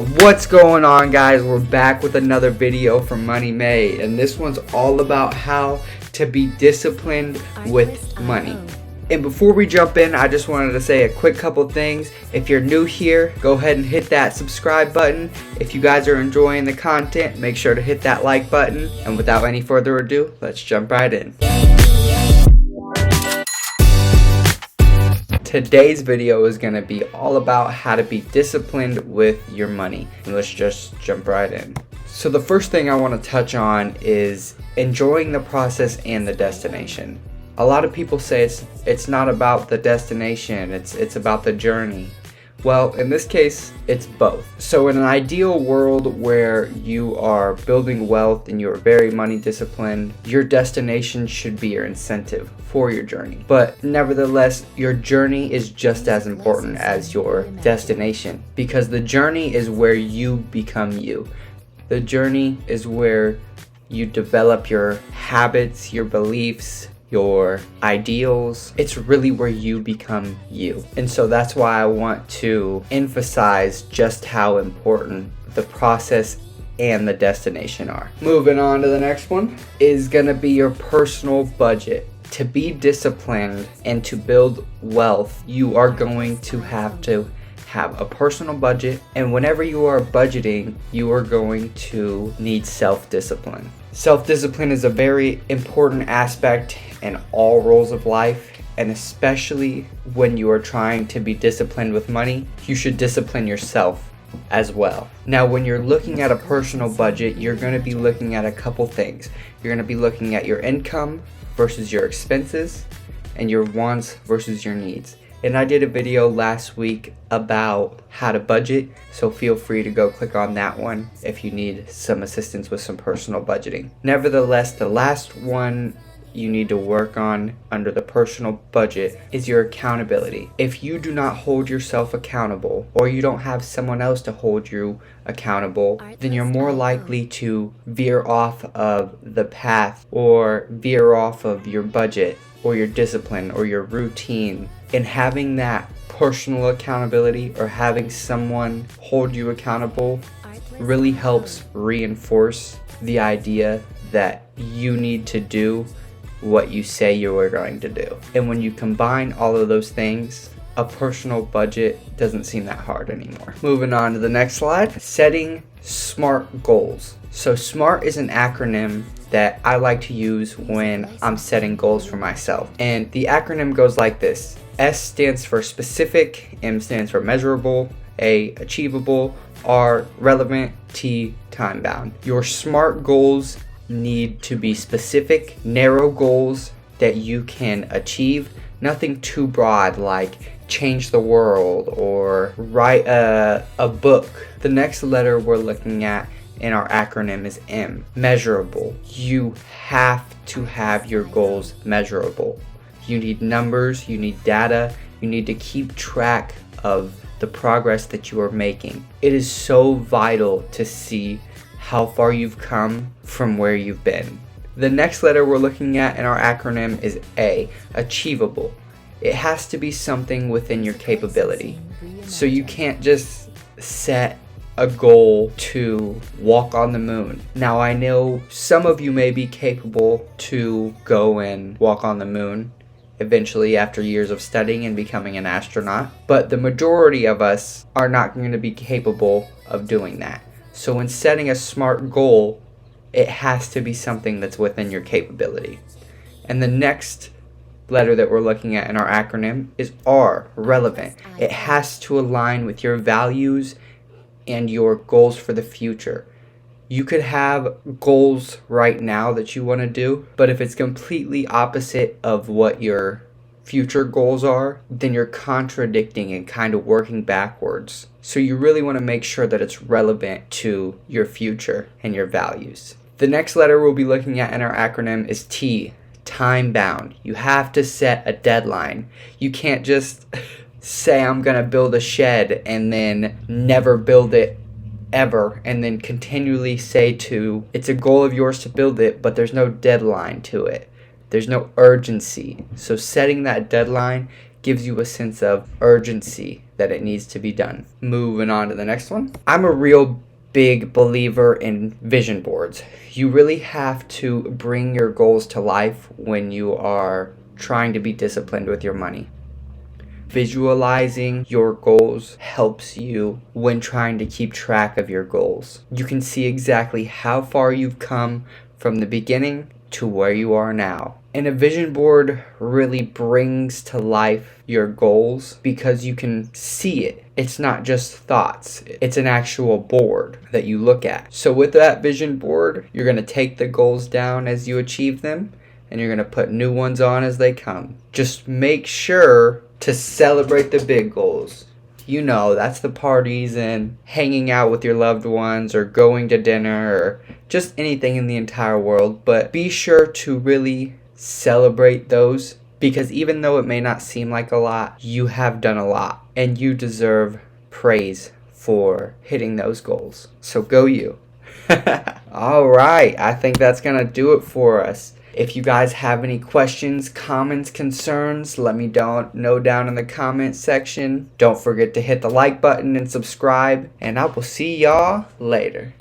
What's going on, guys? We're back with another video from Money Made, and this one's all about how to be disciplined with money. And before we jump in, I just wanted to say a quick couple things. If you're new here, go ahead and hit that subscribe button. If you guys are enjoying the content, make sure to hit that like button. And without any further ado, let's jump right in. Today's video is going to be all about how to be disciplined with your money. And let's just jump right in. So the first thing I want to touch on is enjoying the process and the destination. A lot of people say it's not about the destination, it's about the journey. Well, in this case, it's both. So in an ideal world where you are building wealth and you're very money disciplined, your destination should be your incentive for your journey. But nevertheless, your journey is just as important as your destination, because the journey is where you become you. The journey is where you develop your habits, your beliefs, your ideals. It's really where you become you. And so that's why I want to emphasize just how important the process and the destination are. Moving on to the next one is gonna be your personal budget. To be disciplined and to build wealth, you are going to have a personal budget, and whenever you are budgeting, you are going to need self-discipline. Self-discipline is a very important aspect in all roles of life, and especially when you are trying to be disciplined with money, you should discipline yourself as well. Now, when you're looking at a personal budget, you're going to be looking at a couple things. You're going to be looking at your income versus your expenses, and your wants versus your needs. And I did a video last week about how to budget, so feel free to go click on that one if you need some assistance with some personal budgeting. Nevertheless, the last one you need to work on under the personal budget is your accountability. If you do not hold yourself accountable, or you don't have someone else to hold you accountable, then you're more likely to veer off of the path or veer off of your budget or your discipline or your routine. And having that personal accountability or having someone hold you accountable really helps reinforce the idea that you need to do what you say you are going to do. And when you combine all of those things, a personal budget doesn't seem that hard anymore. Moving on to the next slide, setting SMART goals. So SMART is an acronym that I like to use when I'm setting goals for myself. And the acronym goes like this. S stands for specific, M stands for measurable, A achievable, R relevant, T time bound. Your SMART goals need to be specific, narrow goals that you can achieve. Nothing too broad like change the world or write a book. The next letter we're looking at in our acronym is M, measurable. You have to have your goals measurable. You need numbers, you need data, you need to keep track of the progress that you are making. It is so vital to see how far you've come from where you've been. The next letter we're looking at in our acronym is A, achievable. It has to be something within your capability. So you can't just set a goal to walk on the moon. Now, I know some of you may be capable to go and walk on the moon eventually after years of studying and becoming an astronaut, but the majority of us are not going to be capable of doing that. So when setting a SMART goal, it has to be something that's within your capability. And the next letter that we're looking at in our acronym is R, relevant. It has to align with your values and your goals for the future. You could have goals right now that you want to do, but if it's completely opposite of what your future goals are, then you're contradicting and kind of working backwards. So you really want to make sure that it's relevant to your future and your values. The next letter we'll be looking at in our acronym is T, time bound. You have to set a deadline. You can't just say I'm gonna build a shed and then never build it ever, and then continually say it's a goal of yours to build it, but there's no deadline to it. There's no urgency. So setting that deadline gives you a sense of urgency that it needs to be done. Moving on to the next one. I'm a real big believer in vision boards. You really have to bring your goals to life when you are trying to be disciplined with your money. Visualizing your goals helps you when trying to keep track of your goals. You can see exactly how far you've come from the beginning to where you are now. And a vision board really brings to life your goals because you can see it. It's not just thoughts. It's an actual board that you look at. So with that vision board, you're going to take the goals down as you achieve them, and you're going to put new ones on as they come. Just make sure to celebrate the big goals. You know, that's the parties and hanging out with your loved ones or going to dinner or just anything in the entire world. But be sure to really celebrate those, because even though it may not seem like a lot, you have done a lot and you deserve praise for hitting those goals. So go you. All right, I think that's gonna do it for us. If you guys have any questions, comments, concerns, let me know down in the comment section. Don't forget to hit the like button and subscribe, and I will see y'all later.